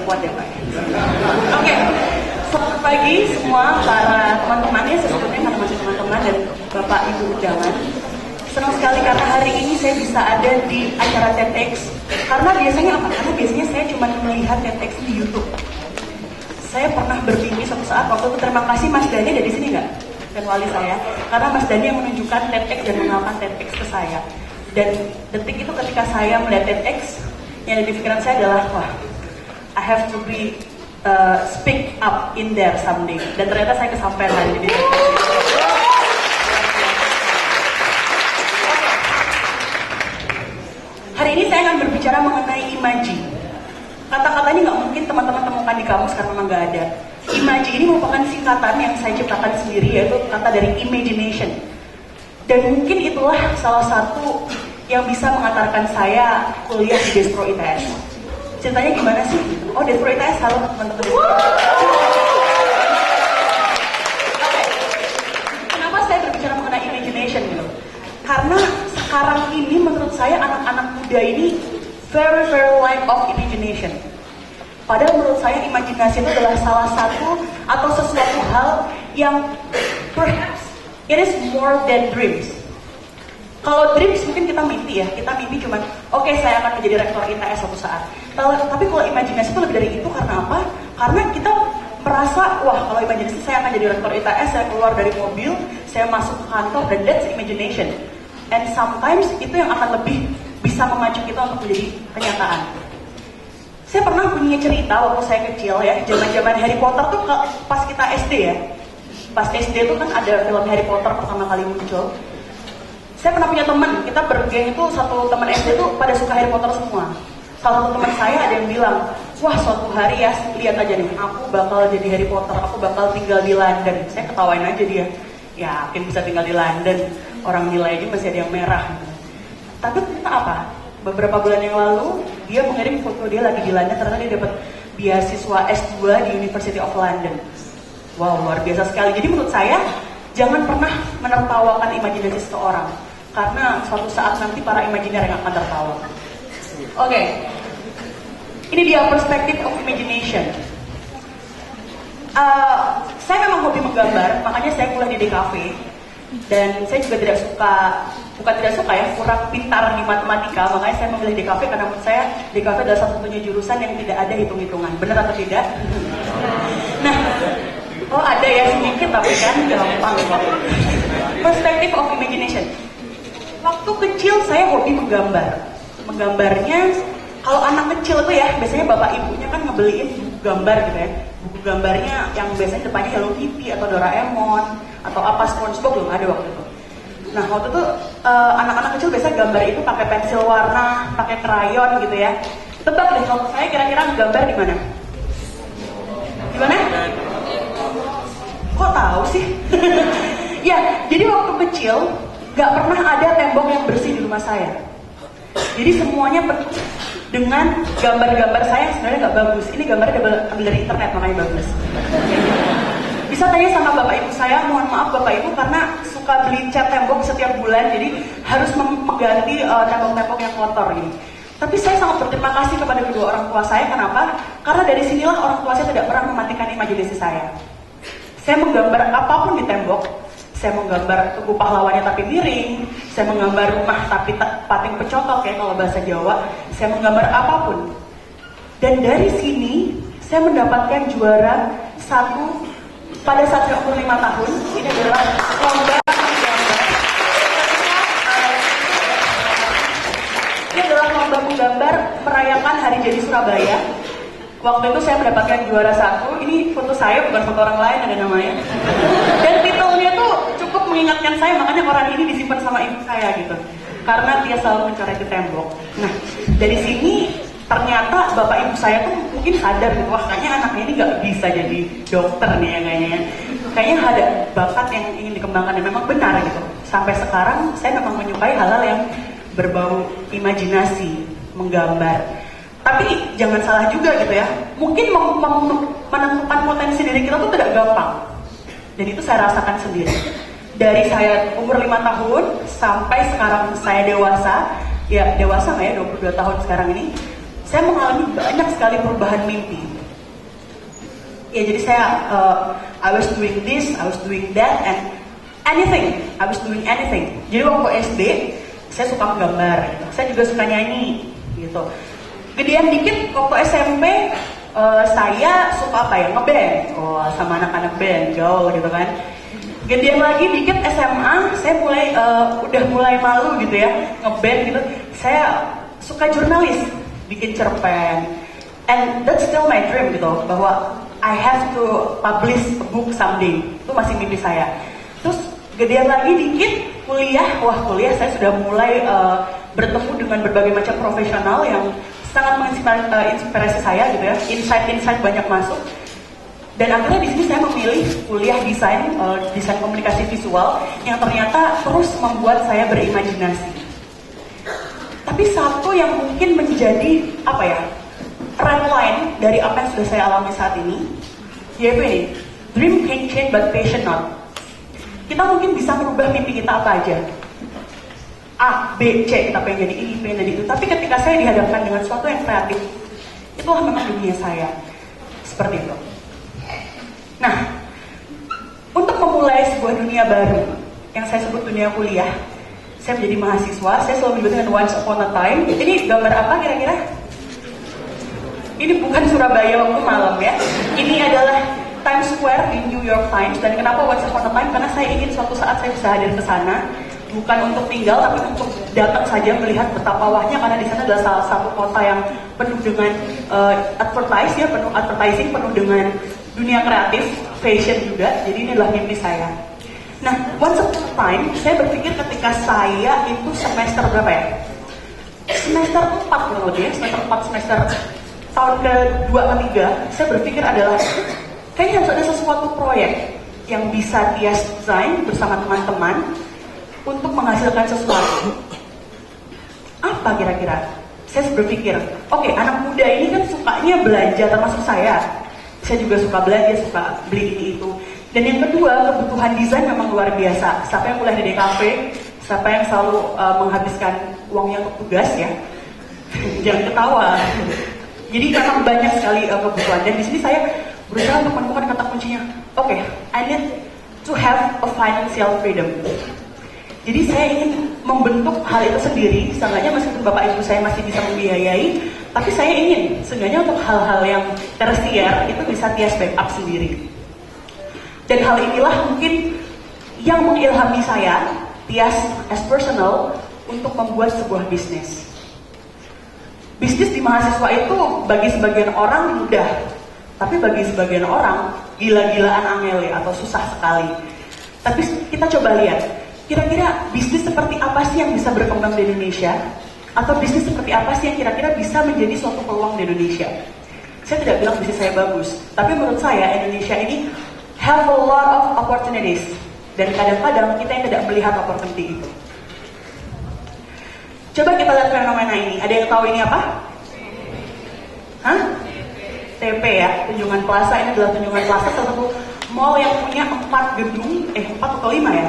kuat ya Pak. Oke, selamat pagi semua para teman-temannya, sebetulnya karena masih teman-teman dan Bapak Ibu undangan. Senang sekali karena hari ini saya bisa ada di acara TEDx. Karena biasanya apa? Karena biasanya saya cuma melihat TEDx di YouTube. Saya pernah bermimpi suatu saat waktu itu, terima kasih Mas Dani dari sini nggak? Dan wali saya, karena Mas Dani yang menunjukkan TEDx dan mengenalkan TEDx ke saya. Dan detik itu ketika saya melihat TEDx, yang ada di pikiran saya adalah, wah, I have to be speak up in there someday. Dan ternyata saya kesampaian hari ini. Hari ini saya akan berbicara mengenai imaji. Kata-kata ini nggak mungkin teman-teman temukan di kamus karena memang nggak ada. Imaji ini merupakan singkatan yang saya ciptakan sendiri, yaitu kata dari imagination. Dan mungkin itulah salah satu yang bisa mengantarkan saya kuliah di Destro ITS. Ceritanya gimana sih? Oh, Destro ITS, halo teman-teman. Kenapa saya berbicara mengenai imagination gitu? Karena sekarang ini menurut saya anak-anak muda ini very lack of imagination. Padahal menurut saya imajinasi itu adalah salah satu atau sesuatu hal yang perhaps it is more than dreams. Kalau dreams mungkin kita mimpi ya, kita mimpi cuman oke, saya akan menjadi rektor ITS suatu saat. Tapi kalau imajinasi itu lebih dari itu, karena apa? Karena kita merasa, wah kalau imajinasi saya akan jadi rektor ITS, saya keluar dari mobil, saya masuk ke kantor, dan that's imagination. And sometimes itu yang akan lebih bisa memacu kita untuk menjadi kenyataan. Saya pernah punya cerita waktu saya kecil ya, zaman-zaman Harry Potter tuh pas kita SD ya. Pas SD tuh kan ada film Harry Potter pertama kali muncul. Saya pernah punya teman, kita bergeng itu, satu teman SD tuh pada suka Harry Potter semua. Salah satu teman saya ada yang bilang, wah suatu hari ya, lihat aja nih, aku bakal jadi Harry Potter, aku bakal tinggal di London. Saya ketawain aja dia, yakin bisa tinggal di London, orang nilai aja masih ada yang merah. Tapi ternyata apa? Beberapa bulan yang lalu, dia mengirim foto dia lagi di London, ternyata dia dapat beasiswa S2 di University of London. Wow, luar biasa sekali. Jadi menurut saya, jangan pernah menertawakan imajinasi seseorang, karena suatu saat nanti para imajiner yang akan tertawa. Oke, ini dia perspective of imagination. Saya memang hobi menggambar, makanya saya kuliah di DKV. Dan saya juga bukan tidak suka ya, kurang pintar di matematika, makanya saya memilih DKV karena menurut saya DKV adalah satu-satunya jurusan yang tidak ada hitung-hitungan. Benar atau tidak? Nah, oh ada ya sedikit tapi kan gampang kok. Perspective of imagination. Waktu kecil saya hobi menggambar. Menggambarnya, kalau anak kecil tuh ya, biasanya bapak ibunya kan ngebeliin buku gambar gitu ya. Buku gambarnya yang biasanya depannya Hello Kitty atau Doraemon atau apa, SpongeBob belum ada waktu itu. Nah waktu itu anak-anak kecil biasanya gambar itu pakai pensil warna, pakai krayon gitu ya. Tebak deh kalau saya kira-kira gambar di mana? Di mana? Kok tahu sih? Ya, jadi waktu kecil gak pernah ada tembok yang bersih di rumah saya. Jadi semuanya penuh dengan gambar-gambar saya yang sebenarnya gak bagus. Ini gambarnya ambil dari internet makanya bagus. Bisa tanya sama bapak ibu saya, mohon maaf bapak ibu karena suka beli cat tembok setiap bulan, jadi harus mengganti tembok-tembok yang kotor ini. Tapi saya sangat berterima kasih kepada kedua orang tua saya. Kenapa? Karena dari sinilah orang tua saya tidak pernah mematikan imajinasi saya. Saya menggambar apapun di tembok. Saya menggambar tugu pahlawannya tapi miring. Saya menggambar rumah tapi pating pecotok ya kalau bahasa Jawa. Saya menggambar apapun. Dan dari sini saya mendapatkan juara satu pada saat saya umur 5 tahun. Ini adalah lomba menggambar. Ini adalah lomba menggambar merayakan Hari Jadi Surabaya. Waktu itu saya mendapatkan juara satu. Ini foto saya, bukan foto orang lain, ada namanya. Dan titelnya tuh cukup mengingatkan saya, makanya koran ini disimpan sama ibu saya gitu. Karena dia selalu mencoret di tembok. Nah, dari sini ternyata bapak ibu saya tuh mungkin sadar gitu, wah kayaknya anaknya ini gak bisa jadi dokter nih ya kayaknya. Kayaknya ada bakat yang ingin dikembangkan dan memang benar gitu. Sampai sekarang saya memang menyukai hal-hal yang berbau imajinasi, menggambar. Tapi jangan salah juga gitu ya. Mungkin menemukan potensi diri kita tuh tidak gampang. Dan itu saya rasakan sendiri. Dari saya umur 5 tahun sampai sekarang saya dewasa. Ya dewasa nggak ya, 22 tahun sekarang ini. Saya mengalami banyak sekali perubahan mimpi. Ya jadi saya I was doing this, I was doing that, and anything, I was doing anything. Jadi waktu SD saya suka menggambar, gitu. Saya juga suka nyanyi, gitu. Gedean dikit waktu SMP saya suka apa ya, ngeband, sama anak-anak band, gaul gitu kan. Gedean lagi dikit SMA, saya mulai udah mulai malu gitu ya, ngeband gitu. Saya suka jurnalis, bikin cerpen, and that's still my dream gitu, bahwa I have to publish a book someday. Itu masih mimpi saya. Terus gedean lagi dikit, kuliah saya sudah mulai bertemu dengan berbagai macam profesional yang sangat menginspirasi saya gitu ya. Insight banyak masuk. Dan akhirnya di sini saya memilih kuliah desain komunikasi visual yang ternyata terus membuat saya berimajinasi. Tapi satu yang mungkin menjadi apa ya, red line dari apa yang sudah saya alami saat ini, yaitu ini, dream can change but passion not. Kita mungkin bisa merubah mimpi kita apa aja, A, B, C, kita pengen jadi ini, pengen jadi itu. Tapi ketika saya dihadapkan dengan sesuatu yang kreatif, itulah memang dunia saya. Seperti itu. Nah, untuk memulai sebuah dunia baru, yang saya sebut dunia kuliah, saya menjadi mahasiswa, saya selalu menyebut dengan once upon a time. Ini gambar apa kira-kira? Ini bukan Surabaya waktu malam ya. Ini adalah Times Square di New York Times. Dan kenapa once upon a time? Karena saya ingin suatu saat saya bisa hadir ke sana, bukan untuk tinggal, tapi untuk datang saja melihat betapa wahnya. Karena di sana adalah salah satu kota yang penuh dengan penuh advertising, penuh dengan dunia kreatif, fashion juga. Jadi ini adalah mimpi saya. Nah, once upon a time, saya berpikir ketika saya itu semester berapa ya? Semester 4 kurang lebih ya, semester tahun ke-2 ke-3, saya berpikir adalah kayaknya harus ada sesuatu proyek yang bisa Tias desain bersama teman-teman untuk menghasilkan sesuatu. Apa kira-kira? Saya berpikir, oke, anak muda ini kan sukanya belanja, termasuk saya. Saya juga suka belanja, suka beli ini itu. Dan yang kedua, kebutuhan desain memang luar biasa. Siapa yang kuliah di DKV, siapa yang selalu menghabiskan uangnya untuk tugas ya, jangan ketawa. Jadi memang banyak sekali kebutuhan. Dan di sini saya berusaha untuk menemukan kata kuncinya. Oke, I need to have a financial freedom. Jadi saya ingin membentuk hal itu sendiri. Seenggaknya meskipun bapak ibu saya masih bisa membiayai, tapi saya ingin seenggaknya untuk hal-hal yang tersier itu bisa Tias backup sendiri. Dan hal inilah mungkin yang mengilhami saya, Tias as personal, untuk membuat sebuah bisnis. Bisnis di mahasiswa itu bagi sebagian orang mudah, tapi bagi sebagian orang gila-gilaan angele atau susah sekali. Tapi kita coba lihat, kira-kira bisnis seperti apa sih yang bisa berkembang di Indonesia? Atau bisnis seperti apa sih yang kira-kira bisa menjadi suatu peluang di Indonesia? Saya tidak bilang bisnis saya bagus, tapi menurut saya Indonesia ini have a lot of opportunities. Dan kadang-kadang kita yang tidak melihat opportunity itu. Coba kita lihat fenomena ini. Ada yang tahu ini apa? Hah? TP ya, Tunjungan Plaza. Ini adalah Tunjungan Plaza, salah satu mall yang punya 4 gedung, 4 atau 5 ya?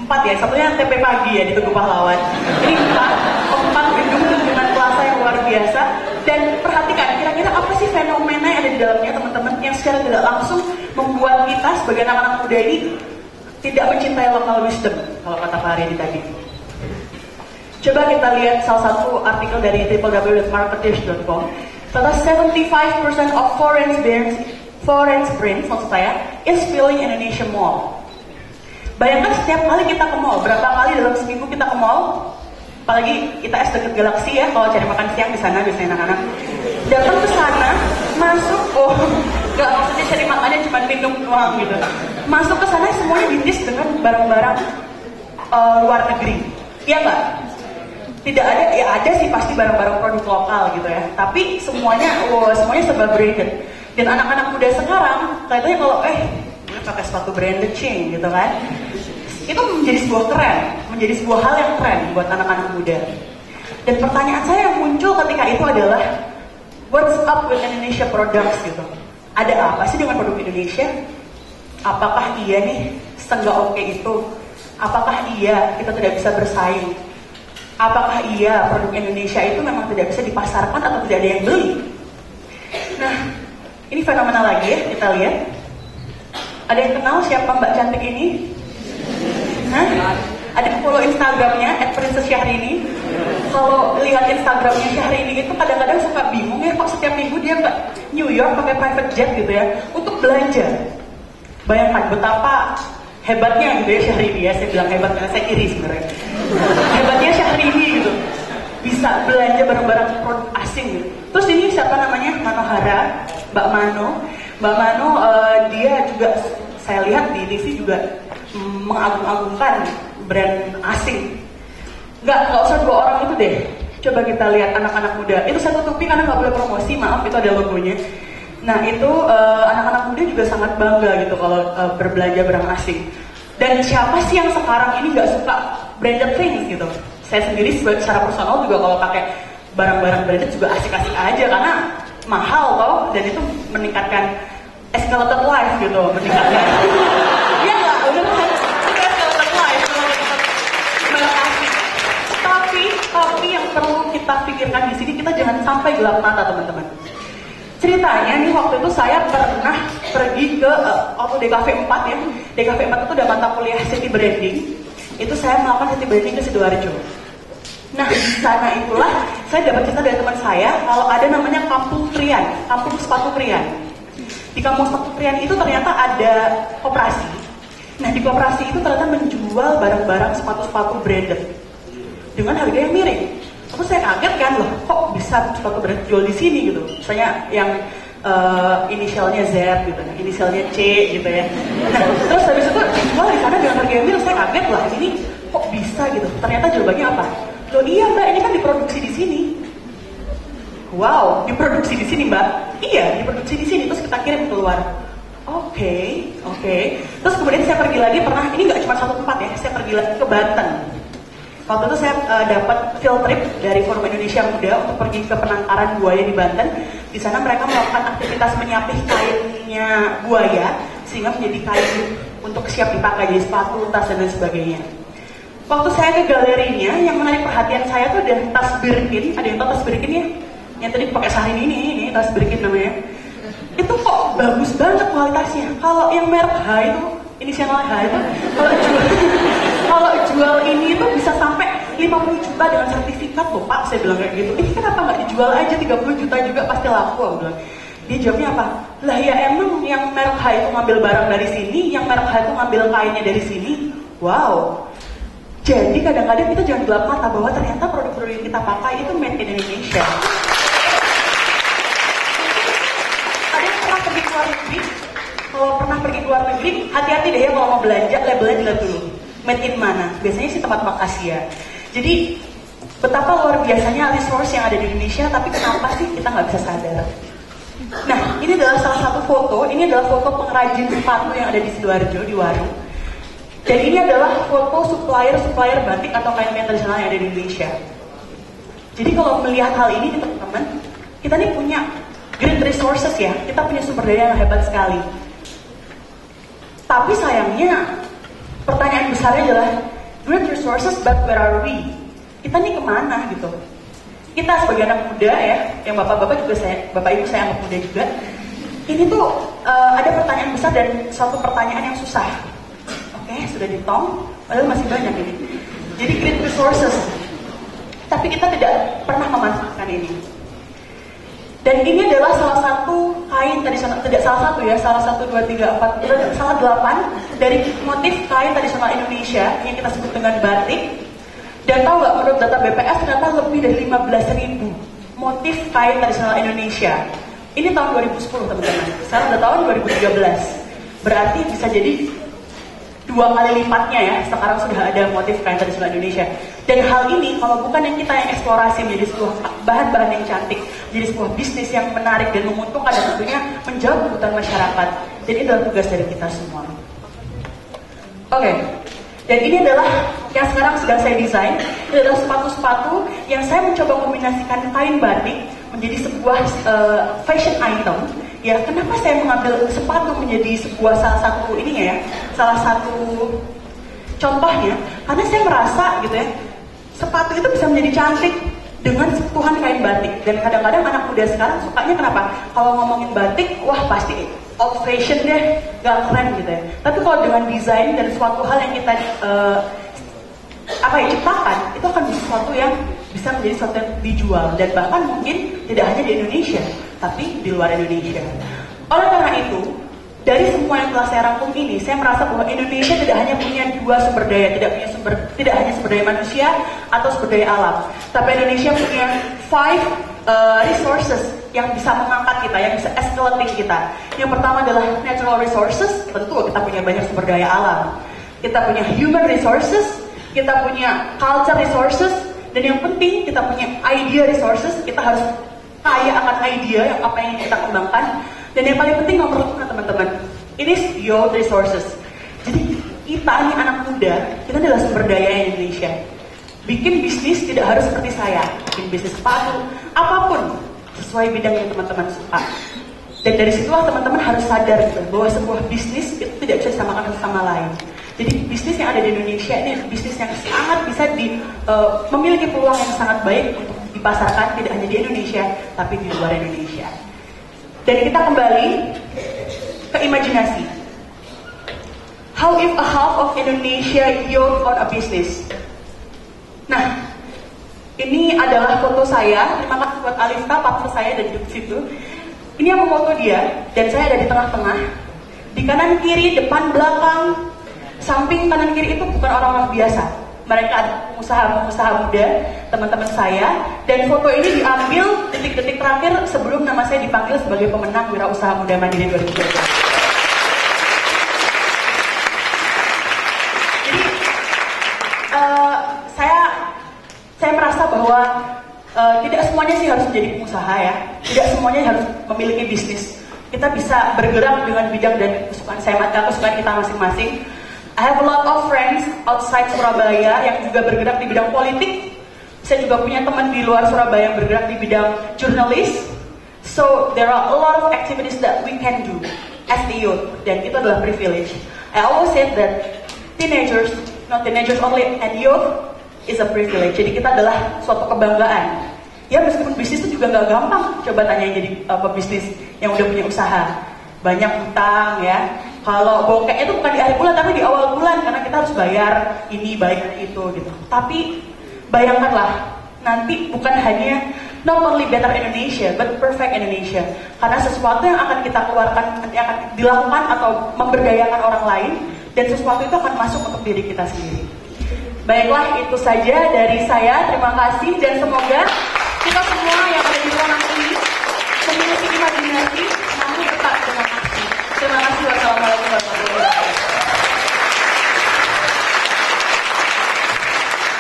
4 ya, satunya TP Pagi ya di Tugu Pahlawan. Ini 4 gedung Tunjungan Plaza yang luar biasa. Dan perhatikan, kira-kira apa sih fenomena yang ada di dalamnya teman-teman, yang secara tidak langsung membuat kita sebagai anak-anak muda ini tidak mencintai local wisdom, kalau kata Pak Haryadi tadi. Coba kita lihat salah satu artikel dari www.marketish.com. Ternyata 75% of foreign brands, maksud saya, is filling Indonesia mall. Bayangkan setiap kali kita ke mall, berapa kali dalam seminggu kita ke mall? Apalagi kita dekat Galaxy ya, kalau cari makan siang di sana biasanya anak-anak. Datang ke sana, masuk, nggak maksudnya cari makannya cuma minum doang gitu. Masuk ke sana semuanya ditis dengan barang-barang luar negeri, iya nggak? Tidak ada, ya ada sih pasti barang-barang produk lokal gitu ya. Tapi semuanya serba branded. Dan anak-anak muda sekarang, kayaknya kalau pakai sepatu branded chain gitu kan, itu menjadi sebuah tren, menjadi sebuah hal yang tren buat anak-anak muda. Dan pertanyaan saya yang muncul ketika itu adalah, what's up with Indonesia products gitu? Ada apa sih dengan produk Indonesia? Apakah iya nih setengah oke itu? Apakah iya kita tidak bisa bersaing? Apakah iya produk Indonesia itu memang tidak bisa dipasarkan atau tidak ada yang beli? Nah, Ini fenomenal lagi ya, kita lihat. Ada yang kenal siapa Mbak cantik ini? Hah? Ada yang follow Instagramnya @princess_syahrini. Kalau lihat Instagramnya Syahrini itu kadang-kadang suka bingung ya, kok setiap minggu dia ke New York pakai private jet gitu ya untuk belanja. Bayangkan betapa hebatnya gitu ya Syahrini ya. Saya bilang hebat karena saya iri sebenarnya. Hebatnya Syahrini gitu, bisa belanja barang-barang produk asing gitu. Terus ini siapa namanya? Manohara, Mbak Mano. Mbak Mano dia juga saya lihat di TV juga mengagung-agungkan brand asing. Nggak usah 2 orang itu deh. Coba kita lihat anak-anak muda. Itu saya tutupi karena nggak boleh promosi, maaf, itu ada logonya. Nah itu anak-anak muda juga sangat bangga gitu kalau berbelanja barang asing. Dan siapa sih yang sekarang ini nggak suka branded things gitu? Saya sendiri secara personal juga kalau pakai barang-barang branded juga asik-asik aja karena mahal toh, dan itu meningkatkan escalated life gitu, meningkatkan. Iya nggak? Udah kan? Escalated life kalau kita barang asing. Tapi yang perlu kita pikirkan di sini, kita jangan sampai gelap mata teman-teman. Ceritanya nih waktu itu saya pernah pergi ke waktu DKV 4 ya. DKV 4 itu udah mata kuliah city branding. Itu saya melakukan city branding ke Sidoarjo. Nah di sana itulah saya dapat cerita dari teman saya kalau ada namanya kampung Prian, kampung sepatu Prian. Di kampung sepatu Prian itu ternyata ada koperasi. Nah di koperasi itu ternyata menjual barang-barang sepatu-sepatu branded dengan harga yang miring. Terus saya kaget kan, loh kok bisa sepatu branded jual di sini gitu. Misalnya yang inisialnya Z gitu, inisialnya C gitu ya. Nah, terus habis itu dijual di sana dengan harga yang miring. Saya kaget lah, ini kok bisa gitu. Ternyata jawabannya apa? Loh iya Mbak, ini kan diproduksi di sini. Wow, diproduksi di sini Mbak? Iya, diproduksi di sini. Terus kita kirim keluar. Oke. Terus kemudian saya pergi lagi, pernah, ini nggak cuma satu tempat ya, saya pergi lagi ke Banten. Waktu itu saya dapat field trip dari Forum Indonesia Muda untuk pergi ke penangkaran buaya di Banten. Di sana mereka melakukan aktivitas menyapih kainnya buaya sehingga menjadi kain untuk siap dipakai jadi sepatu, tas dan lain sebagainya. Waktu saya ke galerinya, yang menarik perhatian saya tuh ada tas Birkin. Ada yang tahu tas Birkin ya? Yang tadi pakai Syahrini ini tas Birkin namanya. Itu kok bagus banget kualitasnya. Kalau yang merek H itu, inisial H itu, kalau jual ini itu bisa sampai 50 juta dengan sertifikat loh Pak, saya bilang kayak gitu. Ini kenapa nggak dijual aja 30 juta juga pasti laku, aku bilang. Dia jawabnya apa? Lah ya emang yang merek H itu ngambil barang dari sini, yang merek H itu ngambil kainnya dari sini. Wow. Jadi kadang-kadang kita jangan gelap mata bahwa ternyata produk-produk yang kita pakai itu made in Indonesia. Ada yang pernah pergi ke luar negeri? Kalau pernah pergi ke luar negeri, hati-hati deh ya kalau mau belanja, labelnya dilihat dulu. Made in mana? Biasanya sih tempat Asia. Jadi betapa luar biasanya resource yang ada di Indonesia, tapi kenapa sih kita nggak bisa sadar? Nah, ini adalah salah satu foto. Ini adalah foto pengrajin sepatu yang ada di Sidoarjo, di Warung. Dan ini adalah foto supplier batik atau kain-kain tradisional yang ada di Indonesia. Jadi kalau melihat hal ini teman-teman, kita nih punya great resources ya. Kita punya sumber daya yang hebat sekali. Tapi sayangnya, pertanyaan besarnya adalah great resources, but where are we? Kita nih kemana gitu? Kita sebagai anak muda ya, yang bapak-bapak juga bapak ibu saya anak muda juga. Ini tuh ada pertanyaan besar dan suatu pertanyaan yang susah. Oke, sudah ditong, padahal masih banyak ini. Jadi great resources, tapi kita tidak pernah memanfaatkan ini. Dan ini adalah salah satu kain tradisional, tidak salah satu ya, salah 1, 2, 3, 4, salah 8 dari motif kain tradisional Indonesia yang kita sebut dengan batik. Dan tahu nggak, menurut data BPS ternyata lebih dari 15.000 motif kain tradisional Indonesia. Ini tahun 2010 teman-teman, sekarang udah tahun 2013. Berarti bisa jadi 2 kali lipatnya ya, sekarang sudah ada motif kain tradisional Indonesia. Dan hal ini kalau bukan yang kita yang eksplorasi menjadi sebuah bahan-bahan yang cantik, menjadi sebuah bisnis yang menarik dan menguntungkan, dan tentunya menjawab kebutuhan masyarakat. Dan itu adalah tugas dari kita semua. Oke. Dan ini adalah yang sekarang sedang saya desain. Ini adalah sepatu-sepatu yang saya mencoba kombinasikan kain batik menjadi sebuah fashion item. Ya, kenapa saya mengambil sepatu menjadi sebuah salah satu ininya ya, salah satu contohnya, karena saya merasa gitu ya, sepatu itu bisa menjadi cantik dengan sentuhan kain batik. Dan kadang-kadang anak muda sekarang sukanya kenapa? Kalau ngomongin batik, wah pasti old fashion deh, gak keren gitu ya. Tapi kalau dengan desain dan suatu hal yang kita ciptakan, itu akan menjadi sesuatu yang bisa menjadi sesuatu yang dijual. Dan bahkan mungkin tidak hanya di Indonesia, tapi di luar Indonesia. Oleh karena itu, dari semua yang telah saya rangkum ini, saya merasa bahwa Indonesia tidak hanya punya dua sumber daya, tidak hanya sumber daya manusia atau sumber daya alam, tapi Indonesia punya 5 resources yang bisa mengangkat kita, yang bisa escalating kita. Yang pertama adalah natural resources, tentu kita punya banyak sumber daya alam. Kita punya human resources, kita punya culture resources, dan yang penting kita punya idea resources. Kita harus kaya akan idea yang apa yang kita kembangkan. Dan yang paling penting nomor 5 teman-teman, it is your resources. Jadi kita ini anak muda, kita adalah sumber daya Indonesia. Bikin bisnis tidak harus seperti saya, bikin bisnis sepatu, apapun sesuai bidang yang teman-teman suka. Dan dari situlah teman-teman harus sadar gitu, bahwa sebuah bisnis itu tidak bisa disamakan satu sama lain. Jadi bisnis yang ada di Indonesia ini bisnis yang sangat bisa memiliki peluang yang sangat baik untuk dipasarkan tidak hanya di Indonesia, tapi di luar Indonesia. Dan kita kembali ke imajinasi. How if a half of Indonesia youth on a business? Nah, ini adalah foto saya. Terima kasih buat Alista, partner saya dan di situ. Ini yang memfoto dia, dan saya ada di tengah-tengah. Di kanan kiri, depan, belakang, samping kanan kiri itu bukan orang-orang biasa. Mereka ada pengusaha-pengusaha muda, teman-teman saya, dan foto ini diambil detik-detik terakhir sebelum nama saya dipanggil sebagai pemenang Wirausaha Muda Mandiri 2020. Jadi, saya merasa bahwa tidak semuanya sih harus menjadi pengusaha ya, tidak semuanya harus memiliki bisnis. Kita bisa bergerak dengan bidang dan kesukaan kita masing-masing. I have a lot of friends outside Surabaya yang juga bergerak di bidang politik. Saya juga punya teman di luar Surabaya yang bergerak di bidang jurnalis. So there are a lot of activities that we can do as a youth, dan itu adalah privilege. I always say that teenagers, not teenagers only, and youth is a privilege. Jadi kita adalah suatu kebanggaan. Ya meskipun bisnis itu juga nggak gampang. Coba tanya jadi pebisnis yang udah punya usaha, banyak hutang ya. Kalau bokek itu bukan di akhir bulan tapi di awal bulan, karena kita harus bayar ini, bayar itu gitu. Tapi bayangkanlah, nanti bukan hanya not only better Indonesia, but perfect Indonesia. Karena sesuatu yang akan kita keluarkan, nanti akan dilakukan atau memberdayakan orang lain, dan sesuatu itu akan masuk untuk diri kita sendiri. Baiklah, itu saja dari saya. Terima kasih, dan semoga kita semua